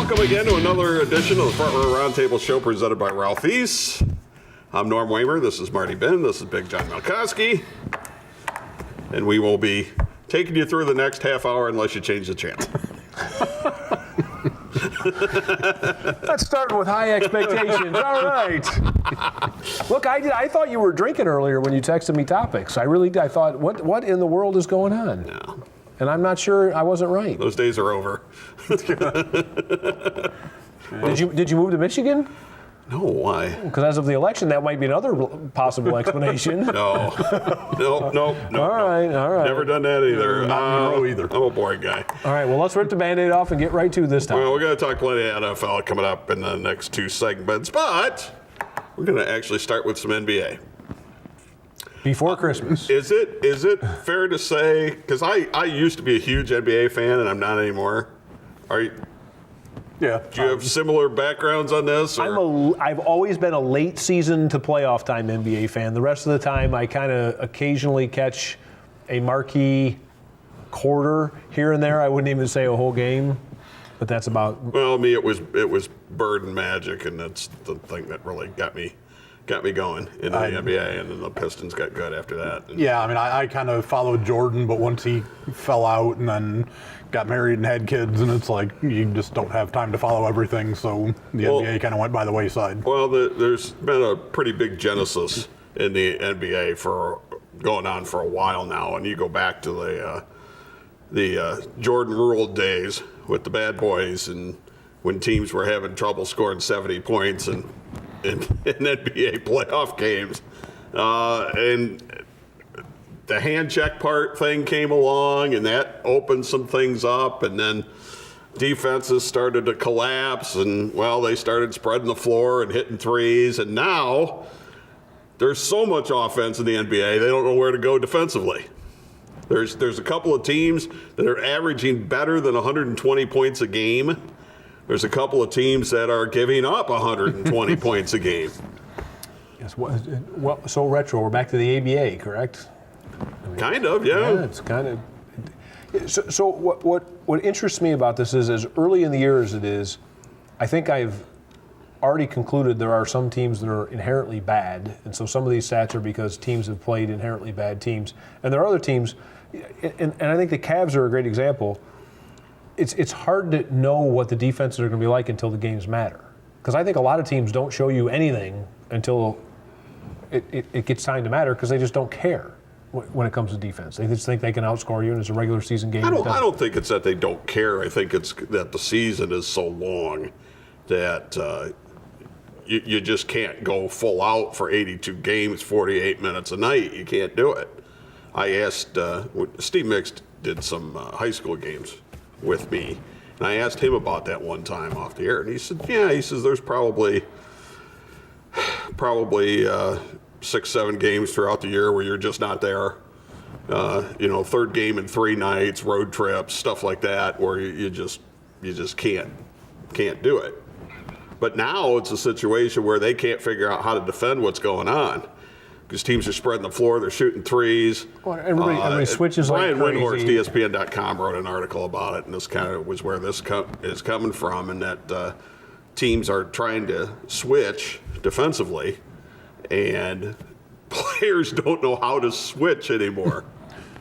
Welcome again to another edition of the Front Row Roundtable show presented by Ralph East. I'm Norm Waymer. This is Marty Ben. This is Big John Malkowski. And we will be taking you through the next half hour unless you change the channel. That's starting with high expectations. All right. Look, I thought you were drinking earlier when you texted me topics. I really did. I thought, what in the world is going on? No. And I'm not sure I wasn't right. Those days are over. Did you move to Michigan? No, why? Because as of the election, that might be another possible explanation. No. All right. Never done that either. Not in a row either. I'm a boring guy. All right, well, let's rip the Band-Aid off and get right to this time. Well, we're going to talk plenty of NFL coming up in the next two segments, but we're going to actually start with some NBA. Before Christmas. Is it fair to say, because I used to be a huge NBA fan and I'm not anymore. Are you? Yeah. Do you have similar backgrounds on this? Or? I've always been a late season to playoff time NBA fan. The rest of the time, I kind of occasionally catch a marquee quarter here and there. I wouldn't even say a whole game, but that's about. Well, me, it was Bird and Magic, and that's the thing that really got me going in the NBA, and then the Pistons got good after that. Yeah, I mean, I kind of followed Jordan, but once he fell out and then got married and had kids, and it's like you just don't have time to follow everything, so the NBA kind of went by the wayside. Well, there's been a pretty big genesis in the NBA for going on for a while now, and you go back to the Jordan ruled days with the bad boys, and when teams were having trouble scoring 70 points in NBA playoff games, and the hand check part thing came along, and that opened some things up, and then defenses started to collapse, and well, they started spreading the floor and hitting threes, and now there's so much offense in the NBA, they don't know where to go defensively. There's a couple of teams that are averaging better than 120 points a game. There's a couple of teams that are giving up 120 points a game. Yes, well, so retro. We're back to the ABA, correct? Kind of, yeah. Yeah, it's kind of. So what interests me about this is, as early in the year as it is, I think I've already concluded there are some teams that are inherently bad, and so some of these stats are because teams have played inherently bad teams, and there are other teams, and I think the Cavs are a great example. It's hard to know what the defenses are going to be like until the games matter. Because I think a lot of teams don't show you anything until it gets time to matter, because they just don't care when it comes to defense. They just think they can outscore you, and it's a regular season game. I don't think it's that they don't care. I think it's that the season is so long that you just can't go full out for 82 games, 48 minutes a night. You can't do it. I asked, Steve Mix did some high school games with me, and I asked him about that one time off the air, and he said, there's probably 6-7 games throughout the year where you're just not there. Third game in 3 nights, road trips, stuff like that, where you just can't do it. But now it's a situation where they can't figure out how to defend what's going on, because teams are spreading the floor, they're shooting threes. Well, everybody switches like Brian crazy. Windhorst, ESPN.com, wrote an article about it, and this kind of was where this is coming from, and that teams are trying to switch defensively, and players don't know how to switch anymore.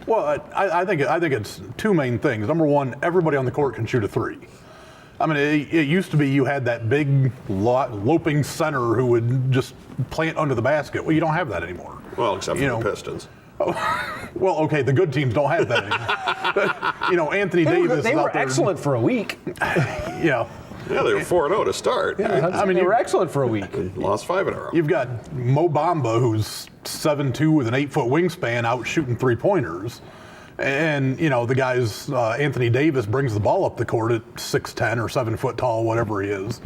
Well, I think it's two main things. Number one, everybody on the court can shoot a three. I mean, it used to be you had that big loping center who would just plant under the basket. Well, you don't have that anymore. Well, except for the Pistons. Well, okay, the good teams don't have that anymore. Anthony Davis. They were excellent for a week. Yeah. Yeah, they were 4-0 to start. Yeah, I mean, they were excellent for a week. Lost 5 in a row. You've got Mo Bamba, who's 7'2" with an 8-foot wingspan, out shooting three-pointers. And, the guys, Anthony Davis brings the ball up the court at 6'10" or 7 foot tall, whatever he is.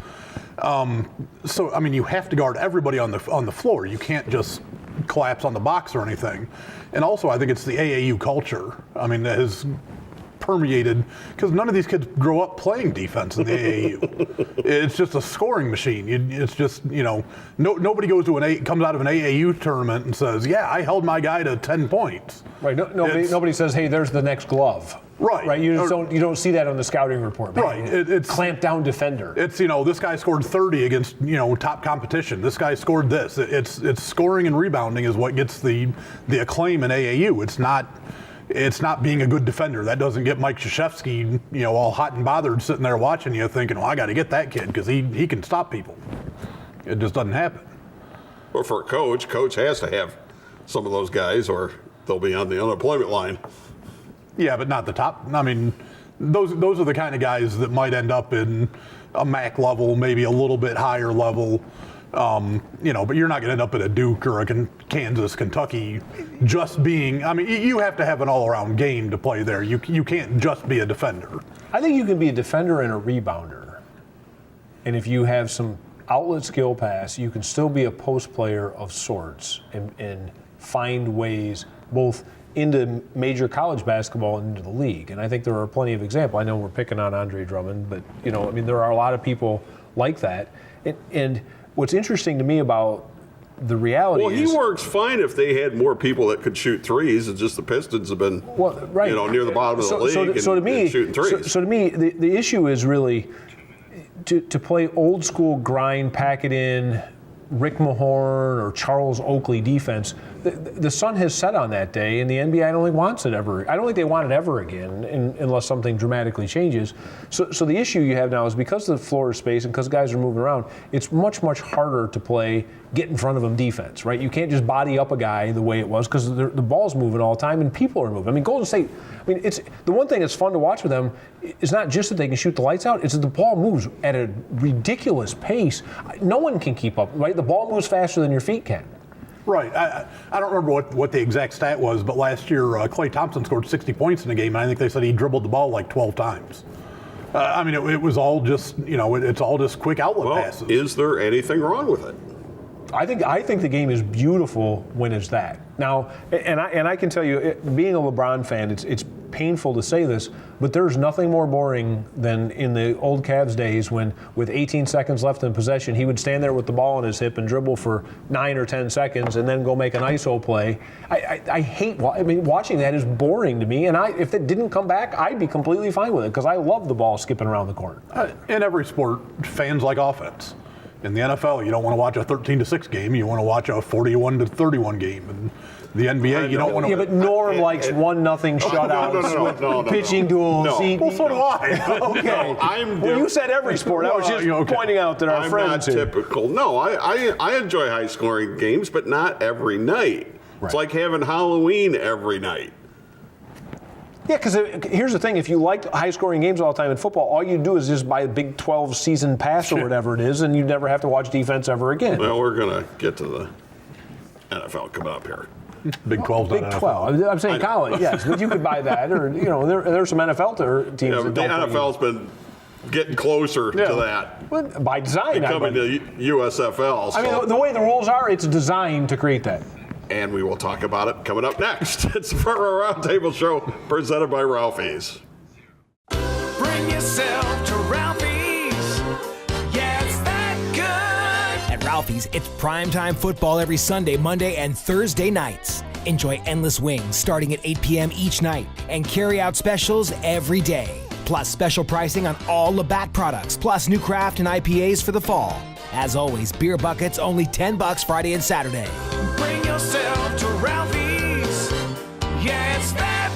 So, I mean, you have to guard everybody on the floor. You can't just collapse on the box or anything. And also, I think it's the AAU culture. I mean, that has permeated, because none of these kids grow up playing defense in the AAU. It's just a scoring machine. It's just, nobody goes to comes out of an AAU tournament and says, yeah, I held my guy to 10 points. Right. Nobody says, hey, there's the next glove. Right. Right. You don't see that on the scouting report. Man. Right. It's clamp down defender. It's this guy scored 30 against top competition. This guy scored this. It's scoring and rebounding is what gets the acclaim in AAU. It's not being a good defender. That doesn't get Mike Krzyzewski all hot and bothered sitting there watching you thinking, well, I got to get that kid because he can stop people. It just doesn't happen. But for a coach has to have some of those guys or they'll be on the unemployment line. Yeah, but not the top. I mean, those are the kind of guys that might end up in a MAC level, maybe a little bit higher level. But you're not going to end up at a Duke or a Kansas, Kentucky just being. I mean, you have to have an all-around game to play there. You can't just be a defender. I think you can be a defender and a rebounder. And if you have some outlet skill pass, you can still be a post player of sorts and find ways both into major college basketball and into the league. And I think there are plenty of examples. I know we're picking on Andre Drummond, but there are a lot of people like that. And what's interesting to me about the reality is... Well, he works fine if they had more people that could shoot threes. It's just the Pistons have been near the bottom of the league and shooting threes. So to me, the issue is really to play old school grind, pack it in, Rick Mahorn or Charles Oakley defense. The sun has set on that day, and the NBA I don't think wants it ever. I don't think they want it ever again, unless something dramatically changes. So the issue you have now is because the floor is space and because guys are moving around, it's much harder to play get in front of them defense, right? You can't just body up a guy the way it was because the ball's moving all the time and people are moving. I mean, Golden State. I mean, it's the one thing that's fun to watch with them is not just that they can shoot the lights out; it's that the ball moves at a ridiculous pace. No one can keep up, right? The ball moves faster than your feet can. Right. I don't remember what the exact stat was, but last year Klay Thompson scored 60 points in a game, and I think they said he dribbled the ball like 12 times. I mean, it was all just, it's all just quick outlet passes. Is there anything wrong with it? I think the game is beautiful when it's that. Now, and I can tell you, being a LeBron fan, it's painful to say this, but there's nothing more boring than in the old Cavs days when, with 18 seconds left in possession, he would stand there with the ball on his hip and dribble for 9 or 10 seconds and then go make an ISO play. I hate. Watching that is boring to me. And if it didn't come back, I'd be completely fine with it because I love the ball skipping around the court. In every sport, fans like offense. In the NFL, you don't want to watch a 13-6 game. You want to watch a 41-31 game. And the NBA, you don't want to. Yeah, but Norm likes 1-0 shutouts with pitching duels. No. Well, so do I. Okay. You said every sport. I was just pointing out that our friends I'm not typical. No, I enjoy high-scoring games, but not every night. Right. It's like having Halloween every night. Yeah, because here's the thing. If you like high-scoring games all the time in football, all you do is just buy a Big 12 season pass or whatever it is, and you never have to watch defense ever again. Well, we're going to get to the NFL coming up here. Big 12's Big 12. I'm saying college, yes. But you could buy that, or, there's some NFL teams that don't. The NFL's been getting closer to that. Well, by design. Coming to USFL. So. I mean, the way the rules are, it's designed to create that. And we will talk about it coming up next. It's the Front Row Roundtable Show presented by Ralphie's. Bring yourself to Ralphie's. Yeah, it's that good. At Ralphie's, it's primetime football every Sunday, Monday, and Thursday nights. Enjoy endless wings starting at 8 p.m. each night and carry-out specials every day. Plus special pricing on all Labatt products, plus new craft and IPAs for the fall. As always, beer buckets only $10 Friday and Saturday. Bring yourself to Ralphie's. Yeah, it's that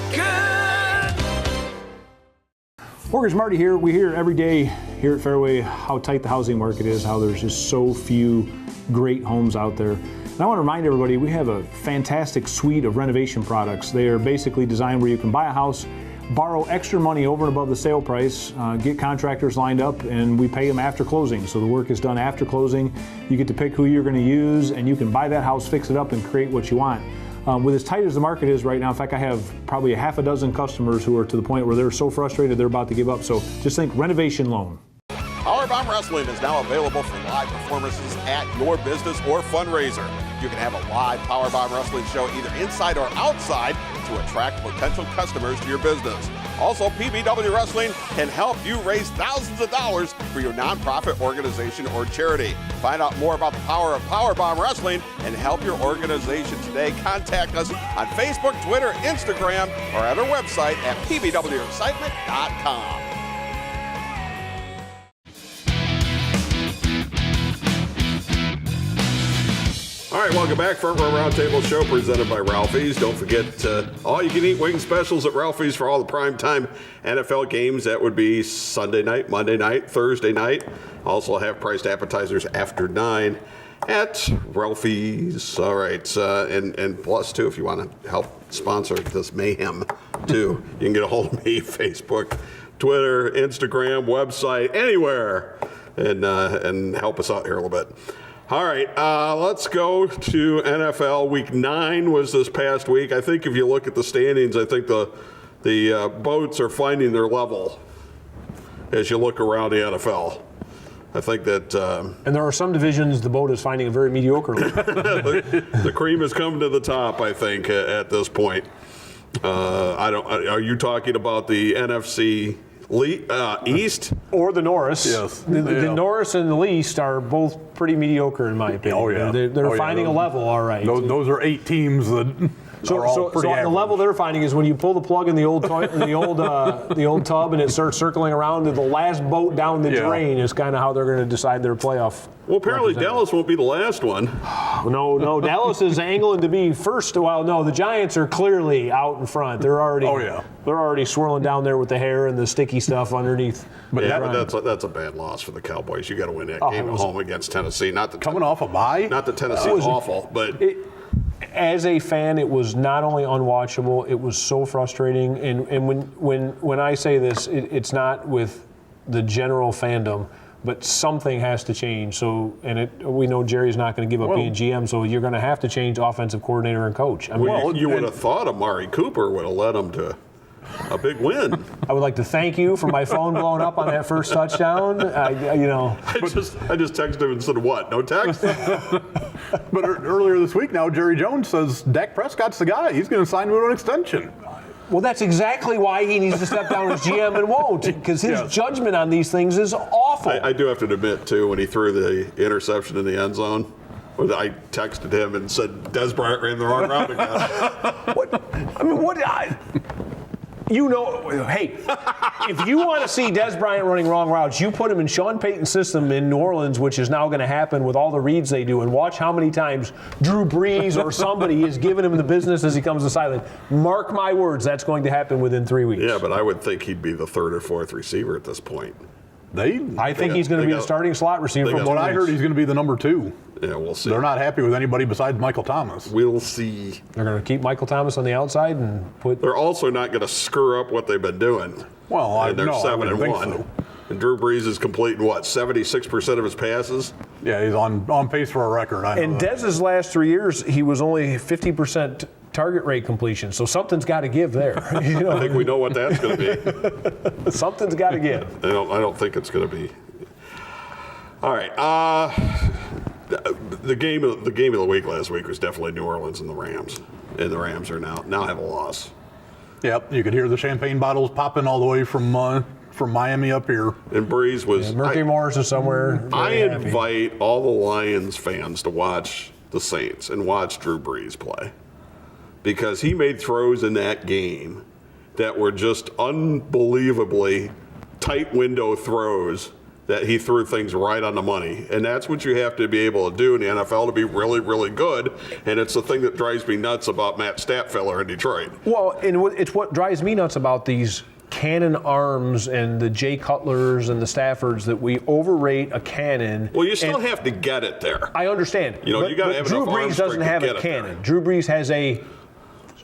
good. Mortgage Marty here. We hear every day here at Fairway how tight the housing market is, how there's just so few great homes out there. And I want to remind everybody we have a fantastic suite of renovation products. They are basically designed where you can buy a house, borrow extra money over and above the sale price, get contractors lined up, and we pay them after closing. So the work is done after closing. You get to pick who you're going to use, and you can buy that house, fix it up, and create what you want. With as tight as the market is right now, in fact, I have probably a half a dozen customers who are to the point where they're so frustrated they're about to give up. So just think renovation loan. Powerbomb Wrestling is now available for live performances at your business or fundraiser. You can have a live Powerbomb Wrestling show either inside or outside to attract potential customers to your business. Also, PBW Wrestling can help you raise thousands of dollars for your nonprofit organization or charity. Find out more about the power of Powerbomb Wrestling and help your organization today. Contact us on Facebook, Twitter, Instagram, or at our website at pbwexcitement.com. All right, welcome back for our Roundtable show presented by Ralphie's. Don't forget all-you-can-eat wing specials at Ralphie's for all the primetime NFL games. That would be Sunday night, Monday night, Thursday night. Also have priced appetizers after 9 at Ralphie's. All right, and plus, too, if you want to help sponsor this mayhem, too, you can get a hold of me, Facebook, Twitter, Instagram, website, anywhere, and help us out here a little bit. All right, let's go to NFL. Week 9 was this past week. I think if you look at the standings, I think the boats are finding their level as you look around the NFL. I think that... and there are some divisions the boat is finding a very mediocre level. the cream has come to the top, I think, at this point. Are you talking about the NFC East? Or the Norris. Yes. The Norris and the East are both pretty mediocre, in my opinion. Oh, yeah. They're finding a level, all right. Those are 8 teams that are all pretty on the average. level they're finding is when you pull the plug in the old the old tub and it starts circling around, and the last boat down the drain is kind of how they're going to decide their playoff. Well, apparently Dallas won't be the last one. No, Dallas is angling to be first. Well, no, the Giants are clearly out in front. They're already they're already swirling down there with the hair and the sticky stuff underneath. But that's a bad loss for the Cowboys. You got to win that game at home against Tennessee. Coming off a bye? Not that Tennessee's awful, but as a fan, it was not only unwatchable, it was so frustrating. And when I say this, it's not with the general fandom, but something has to change. So, we know Jerry's not going to give up being GM, so you're going to have to change offensive coordinator and coach. I mean, you would have thought Amari Cooper would have led them to a big win. I would like to thank you for my phone blowing up on that first touchdown. I just texted him and said, what? No text? But earlier this week now, Jerry Jones says Dak Prescott's the guy. He's going to sign him to an extension. Well, that's exactly why he needs to step down as GM and won't, because his judgment on these things is awful. I do have to admit, too, when he threw the interception in the end zone, I texted him and said, Dez Bryant ran the wrong route again. Hey, if you want to see Dez Bryant running wrong routes, you put him in Sean Payton's system in New Orleans, which is now going to happen with all the reads they do, and watch how many times Drew Brees or somebody is giving him the business as he comes to silent. Mark my words, that's going to happen within 3 weeks. Yeah, but I would think he'd be the 3rd or 4th receiver at this point. I think he's going to be the starting slot receiver. From what I heard, he's going to be the number 2. Yeah, we'll see. They're not happy with anybody besides Michael Thomas. We'll see. They're going to keep Michael Thomas on the outside and put. They're also not going to screw up what they've been doing. Well, they're 7-1. So. And Drew Brees is completing 76% of his passes. Yeah, he's on pace for a record. In Dez's last 3 years, he was only 50% target rate completion. So something's got to give there. I think we know what that's going to be. Something's got to give. I don't think it's going to be. All right. The game of the week last week was definitely New Orleans and the Rams. And the Rams are now have a loss. Yep, you could hear the champagne bottles popping all the way from Miami up here. And Breeze was... Mercury Morris is somewhere. I invite all the Lions fans to watch the Saints and watch Drew Brees play. Because he made throws in that game that were just unbelievably tight window throws that he threw things right on the money. And that's what you have to be able to do in the NFL to be really, really good. And it's the thing that drives me nuts about Matt Statfiller in Detroit. Well, and it's what drives me nuts about these cannon arms and the Jay Cutlers and the Staffords that we overrate a cannon. Well, you still have to get it there. I understand. You got to have Drew enough arm Brees doesn't have a cannon. Drew Brees has a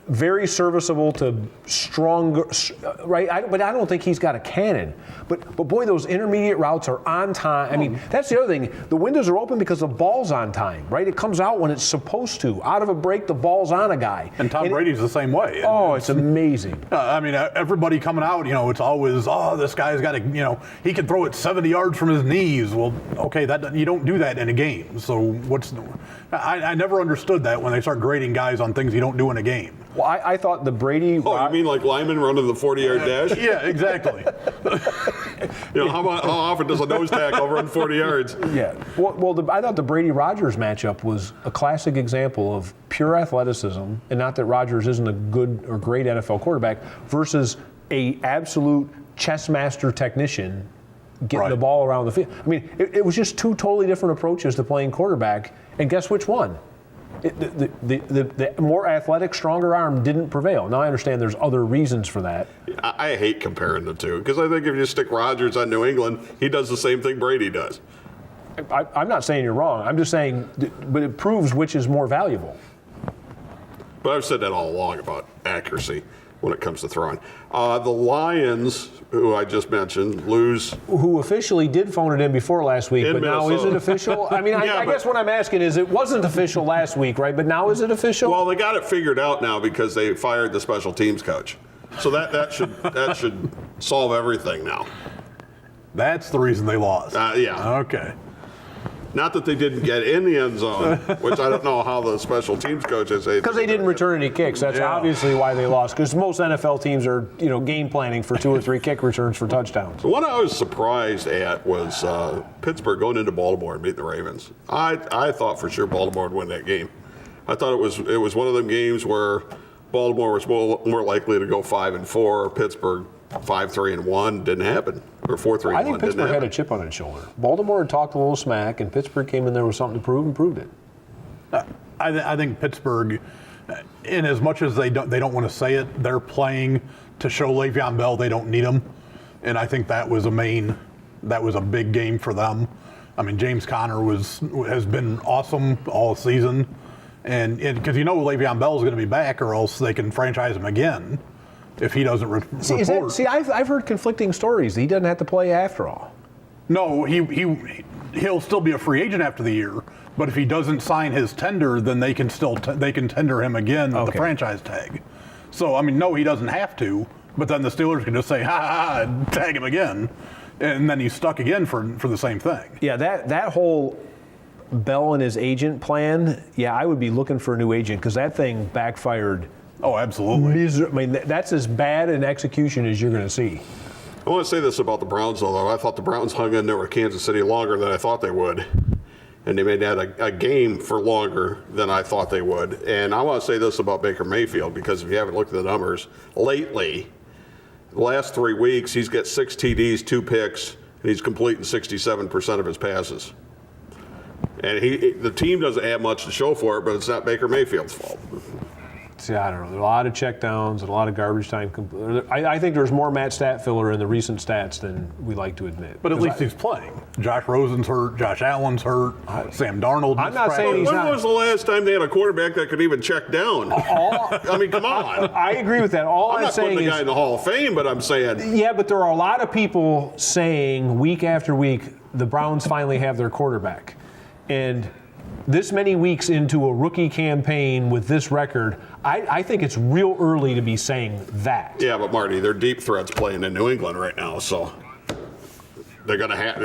very serviceable to strong, right? But I don't think he's got a cannon. But boy, those intermediate routes are on time. I mean, that's the other thing. The windows are open because the ball's on time, right? It comes out when it's supposed to. Out of a break, the ball's on a guy. And Tom Brady's the same way. Oh, it's amazing. I mean, everybody coming out, it's always, this guy's got to, he can throw it 70 yards from his knees. Well, okay, you don't do that in a game. So I never understood that when they start grading guys on things you don't do in a game. Well, I thought the Brady. Oh, you mean like Lyman running the 40-yard dash? Yeah, exactly. How often does a nose tackle run 40 yards? Yeah. Well, I thought the Brady-Rodgers matchup was a classic example of pure athleticism, and not that Rodgers isn't a good or great NFL quarterback, versus a absolute chess master technician getting the ball around the field. I mean, it was just two totally different approaches to playing quarterback, and guess which one? The more athletic, stronger arm didn't prevail. Now I understand there's other reasons for that. I hate comparing the two because I think if you stick Rodgers on New England, he does the same thing Brady does. I'm not saying you're wrong. I'm just saying, but it proves which is more valuable. But I've said that all along about accuracy when it comes to throwing. The Lions, who I just mentioned, lose. Who officially did phone it in before last week, In but now is Minnesota. it official? I mean, Yeah, I guess what I'm asking is, it wasn't official last week, right? But now is it official? Well, they got it figured out now because they fired the special teams coach. So that should solve everything now. That's the reason they lost. Yeah. Okay. Not that they didn't get in the end zone, which I don't know how the special teams coaches say. Because they didn't return any kicks. That's obviously why they lost. Because most NFL teams are, game planning for 2 or 3 kick returns for touchdowns. The one I was surprised at was Pittsburgh going into Baltimore and beating the Ravens. I thought for sure Baltimore would win that game. I thought it was one of them games where Baltimore was more likely to go 5-4. Pittsburgh 5-3-1 didn't happen, or 4-3-1. I think Pittsburgh had a chip on its shoulder. Baltimore had talked a little smack, and Pittsburgh came in there with something to prove and proved it. I think Pittsburgh, in as much as they don't want to say it, they're playing to show Le'Veon Bell they don't need him, and I think that was a big game for them. I mean, James Conner has been awesome all season, and because Le'Veon Bell is going to be back, or else they can franchise him again if he doesn't report. I've heard conflicting stories. He doesn't have to play after all. No, he'll still be a free agent after the year. But if he doesn't sign his tender, then they can tender him again with the franchise tag. So I mean, no, he doesn't have to. But then the Steelers can just say, ha, tag him again, and then he's stuck again for the same thing. Yeah, that whole Bell and his agent plan. Yeah, I would be looking for a new agent because that thing backfired. Oh, absolutely. I mean, that's as bad an execution as you're going to see. I want to say this about the Browns, though. I thought the Browns hung in there with Kansas City longer than I thought they would. And they made that a game for longer than I thought they would. And I want to say this about Baker Mayfield, because if you haven't looked at the numbers, lately, the last 3 weeks, he's got 6 TDs, 2 picks, and he's completing 67% of his passes. And the team doesn't have much to show for it, but it's not Baker Mayfield's fault. See, I don't know. There are a lot of checkdowns and a lot of garbage time. I think there's more Matt Statfiller in the recent stats than we like to admit. But at least he's playing. Josh Rosen's hurt. Josh Allen's hurt. Sam Darnold. I'm not saying he's not. When was the last time they had a quarterback that could even check down? I mean, come on. I agree with that. All I'm not saying putting the is, guy in the Hall of Fame, but I'm saying. Yeah, but there are a lot of people saying week after week the Browns finally have their quarterback. And this many weeks into a rookie campaign with this record, I think it's real early to be saying that. Yeah, but Marty, they're deep threats playing in New England right now, so they're going to have,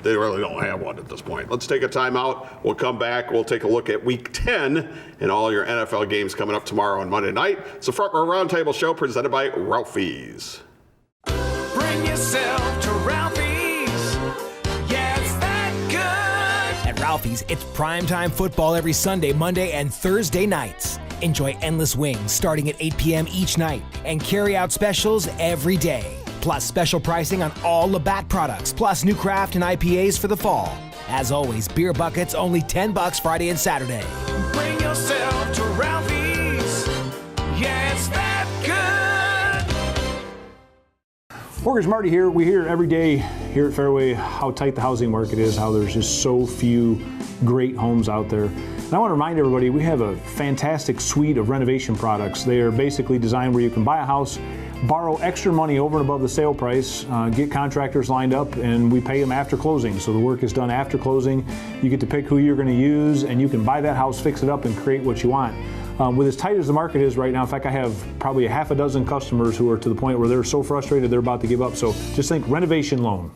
they really don't have one at this point. Let's take a timeout. We'll come back. We'll take a look at Week 10 and all your NFL games coming up tomorrow and Monday night. It's the Front Row Roundtable show presented by Ralphie's. Bring yourself to Ralphie's. Yeah, it's that good. At Ralphie's, it's primetime football every Sunday, Monday, and Thursday nights. Enjoy endless wings starting at 8 p.m. each night and carry-out specials every day. Plus special pricing on all Labatt products, plus new craft and IPAs for the fall. As always, beer buckets only $10 Friday and Saturday. Bring yourself to Ralphie's. Yeah, it's that good. Mortgage Marty here. We hear every day here at Fairway how tight the housing market is, how there's just so few great homes out there. And I want to remind everybody we have a fantastic suite of renovation products. They are basically designed where you can buy a house, borrow extra money over and above the sale price, get contractors lined up, and we pay them after closing. So the work is done after closing. You get to pick who you're going to use, and you can buy that house, fix it up, and create what you want. With as tight as the market is right now, in fact, I have probably a half a dozen customers who are to the point where they're so frustrated they're about to give up. So just think renovation loan.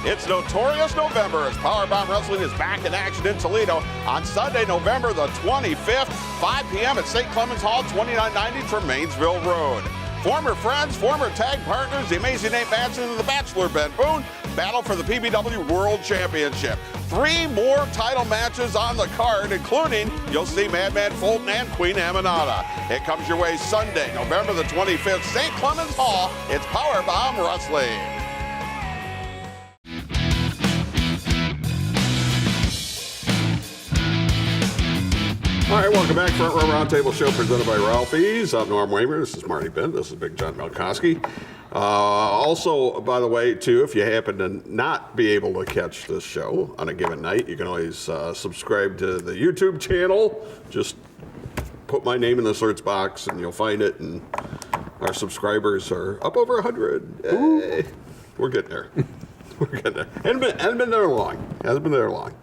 It's Notorious November as Powerbomb Wrestling is back in action in Toledo on Sunday, November the 25th. 5 p.m. at St. Clemens Hall, 2990 from Mainsville Road. Former friends, former tag partners, the amazing Nate Madsen and the Bachelor Ben Boone battle for the PBW World Championship. 3 more title matches on the card, including you'll see Madman Fulton and Queen Aminata. It comes your way Sunday, November the 25th, St. Clemens Hall. It's Powerbomb Wrestling. All right, welcome back. Front Row Roundtable Show presented by Ralphie's. I'm Norm Waymer. This is Marty Bent. This is Big John Malkowski. Also, by the way, too, if you happen to not be able to catch this show on a given night, you can always subscribe to the YouTube channel. Just put my name in the search box and you'll find it. And our subscribers are up over 100. Hey, we're getting there. We're getting there. Hasn't been there long.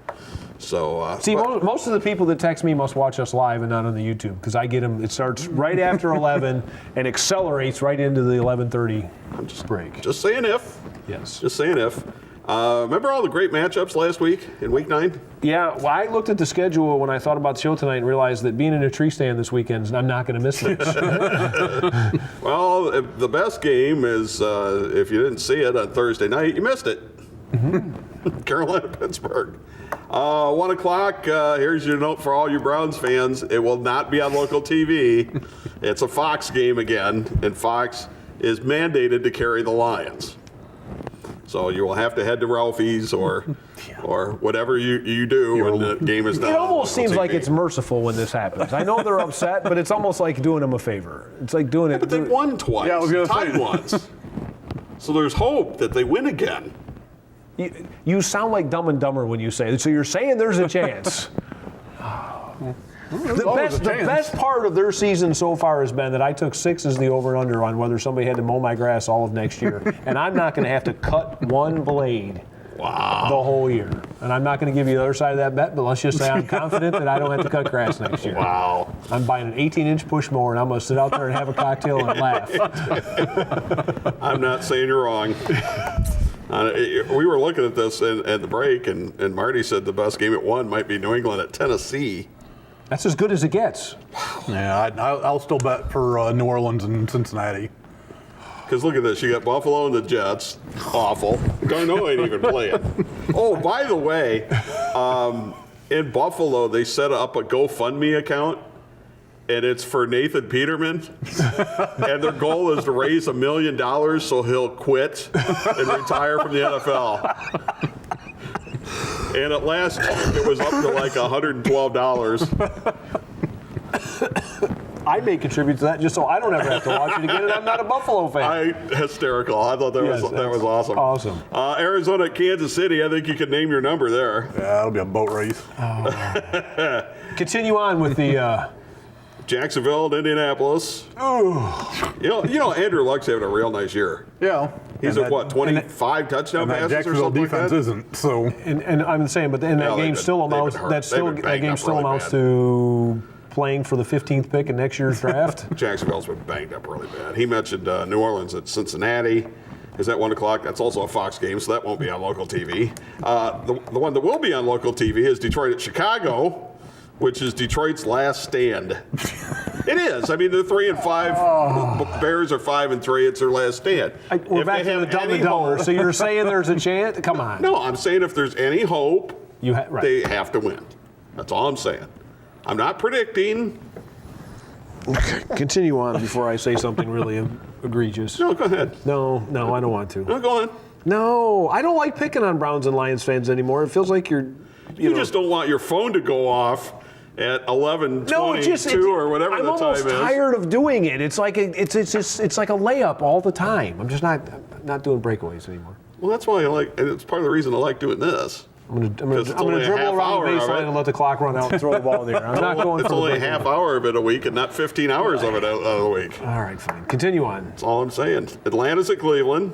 So see, most of the people that text me must watch us live and not on the YouTube because I get them. It starts right after 11 and accelerates right into the 11:30 break. Just saying if. Yes. Just saying if. Remember all the great matchups last week in Week 9? Yeah. Well, I looked at the schedule when I thought about the show tonight and realized that being in a tree stand this weekend, I'm not going to miss this. Well, the best game is if you didn't see it on Thursday night, you missed it. Mm-hmm. Carolina Pittsburgh. 1 o'clock, here's your note for all you Browns fans. It will not be on local TV. It's a Fox game again, and Fox is mandated to carry the Lions. So you will have to head to Ralphie's or whatever you do when the game is not. It almost seems TV. like it's merciful when this happens. I know they're upset, but it's almost like doing them a favor. It's like doing it. But they won twice. Yeah, I was gonna tied say. once. So there's hope that they win again. You sound like Dumb and Dumber when you say it. So you're saying there's a chance. The best part of their season so far has been that I took 6 as the over-under on whether somebody had to mow my grass all of next year. And I'm not going to have to cut one blade the whole year. And I'm not going to give you the other side of that bet, but let's just say I'm confident that I don't have to cut grass next year. Wow. I'm buying an 18-inch push mower, and I'm going to sit out there and have a cocktail and laugh. I'm not saying you're wrong. We were looking at this at the break, and Marty said the best game at 1 might be New England at Tennessee. That's as good as it gets. Yeah, I'll still bet for New Orleans and Cincinnati. Because look at this, you got Buffalo and the Jets. Awful. Darno ain't even playing. Oh, by the way, in Buffalo, they set up a GoFundMe account, and it's for Nathan Peterman. And their goal is to raise $1 million so he'll quit and retire from the NFL. And at last, it was up to like $112. I may contribute to that just so I don't ever have to watch it again, and I'm not a Buffalo fan. Hysterical. I thought that was awesome. Awesome. Arizona at Kansas City, I think you could name your number there. Yeah, that'll be a boat race. Continue on with the... Jacksonville and Indianapolis. You know, Andrew Luck's having a real nice year. Yeah. He's at what, 25 touchdown And that passes or Jacksonville something defense like that? isn't, so. And I'm saying, but then that game still amounts. That game still amounts to playing for the 15th pick in next year's draft. Jacksonville's been banged up really bad. He mentioned New Orleans at Cincinnati. Is that 1 o'clock? That's also a Fox game, so that won't be on local TV. The one that will be on local TV is Detroit at Chicago, which is Detroit's last stand. It is. I mean, they're 3-5. Bears are 5-3. It's their last stand. We're back to the Dumb and Dumber. So you're saying there's a chance? Come on. No, I'm saying if there's any hope, right. they have to win. That's all I'm saying. I'm not predicting. Okay, continue on before I say something really egregious. No, go ahead. No, I don't want to. No, go on. No, I don't like picking on Browns and Lions fans anymore. It feels like you just don't want your phone to go off at 11:22 or whatever the time is. I'm almost tired of doing it. It's like it's like a layup all the time. I'm just not doing breakaways anymore. Well, that's why I like, and it's part of the reason I like doing this. I'm gonna dribble around the baseline and let the clock run out and throw the ball in the air. I'm not going for It's only a half hour of it a week and not 15 hours of it out of the week. All right, fine. Continue on. That's all I'm saying. Atlanta's at Cleveland.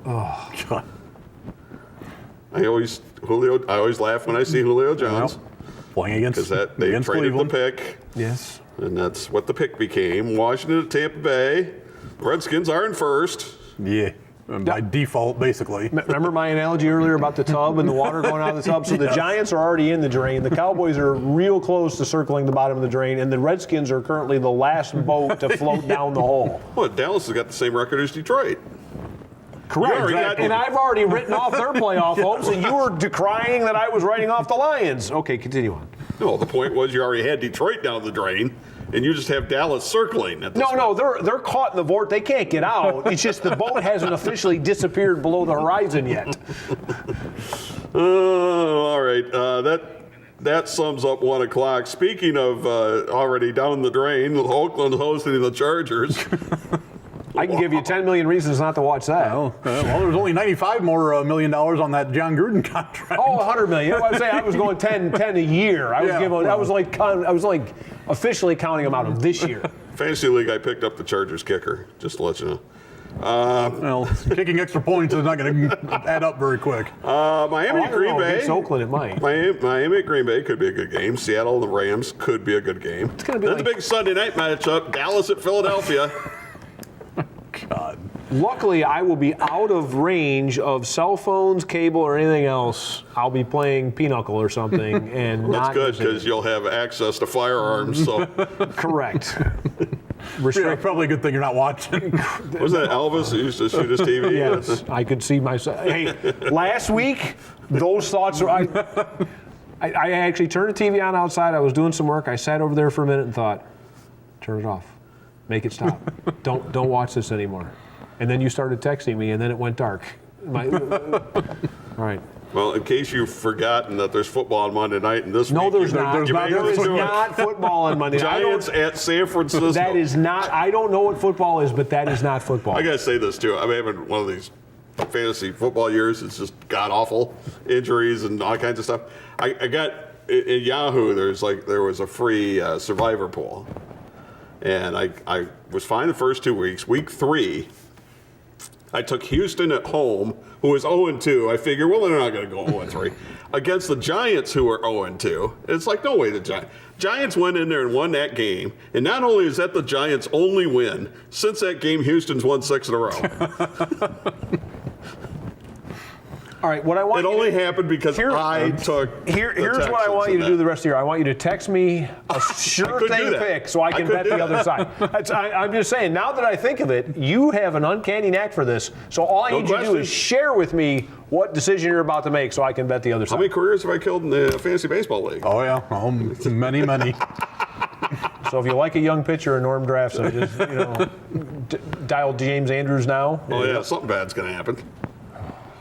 Oh, God. I always laugh when I see Julio Jones. Playing because they traded Cleveland. the pick. Yes. And that's what the pick became. Washington at Tampa Bay. The Redskins are in first. Yeah. by default, basically. Remember my analogy earlier about the tub and the water going out of the tub? So the Giants are already in the drain. The Cowboys are real close to circling the bottom of the drain, and the Redskins are currently the last boat to float down the hole. Well, Dallas has got the same record as Detroit. Correct. Exactly. And I've already written off their playoff hopes, and you were decrying that I was writing off the Lions. Okay, continue on. No, the point was you already had Detroit down the drain, and you just have Dallas circling at this point. No, they're caught in the vortex. They can't get out. It's just the boat hasn't officially disappeared below the horizon yet. All right. That sums up 1 o'clock. Speaking of already down the drain, Oakland hosting the Chargers. I can give you 10 million reasons not to watch that. Well, there's only $95 more million on that John Gruden contract. Oh, 100 million. I was saying I was going 10 a year. I was like officially counting them out of this year. Fantasy League, I picked up the Chargers kicker, just to let you know. Well, kicking extra points is not going to add up very quick. Miami at Green Bay. Against Oakland, it might. Miami at Green Bay could be a good game. Seattle and the Rams could be a good game. It's going to be Then the big Sunday night matchup, Dallas at Philadelphia. God. Luckily, I will be out of range of cell phones, cable, or anything else. I'll be playing Pinochle or something, and That's not good using because you'll have access to firearms. So it. Correct. Yeah, probably a good thing you're not watching. was that Elvis who used to shoot his TV? Yes, I could see myself. Hey, last week, those thoughts were. I actually turned the TV on outside. I was doing some work. I sat over there for a minute and thought, turn it off. Make it stop. Don't watch this anymore. And then you started texting me, and then it went dark. All right. Well, in case you've forgotten that there's football on Monday night and this No, week, there's not. you may There is do it. not football on Monday. Giants at San Francisco. That is not. I don't know what football is, but that is not football. I gotta say this too. I'm having one of these fantasy football years. It's just god awful, injuries and all kinds of stuff. I got in Yahoo. There was a free survivor pool, and I was fine the first 2 weeks. Week 3, I took Houston at home, who was 0-2. I figured, well, they're not going to go 0-3 against the Giants, who were 0-2. It's like, no way the Giants went in there and won that game. And not only is that the Giants' only win, since that game, Houston's won 6 in a row. All right, what I want It only happened because I took. Here's what I want you to do the rest of the year. I want you to text me a sure could do thing that. pick so I can bet the other side. I'm just saying, now that I think of it, you have an uncanny knack for this. So all I need you to do is share with me what decision you're about to make so I can bet the other side. How many careers have I killed in the fantasy baseball league? Oh, yeah. Oh, many, many. So if you like a young pitcher in Norm drafts, so just dial James Andrews now. Oh, yeah, something bad's going to happen.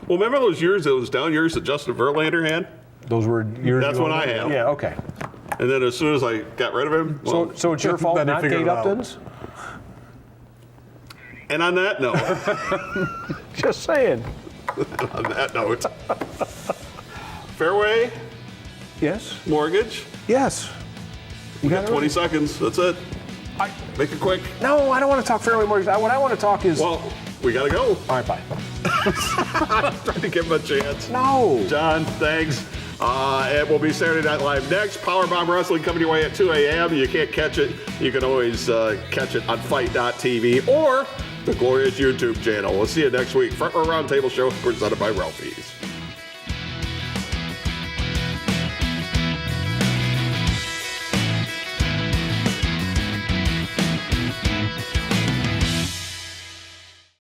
Well, remember those down years that Justin Verlander had? Those were years That's ago. what I have. Yeah, okay. And then as soon as I got rid of him, well, So it's your fault, Then they not figured Kate it out. Upton's? and on that note, Just saying. Fairway Yes? Mortgage, Yes. You got 20 seconds, that's it. Make it quick. No, I don't want to talk Fairway Mortgage. What I want to talk is. Well, we got to go. All right, bye. Trying to give him a chance. No. John, thanks. It will be Saturday Night Live next. Powerbomb Wrestling coming your way at 2 a.m. You can't catch it. You can always catch it on Fight.tv or the glorious YouTube channel. We'll see you next week. Front Row Roundtable Show presented by Ralphie's.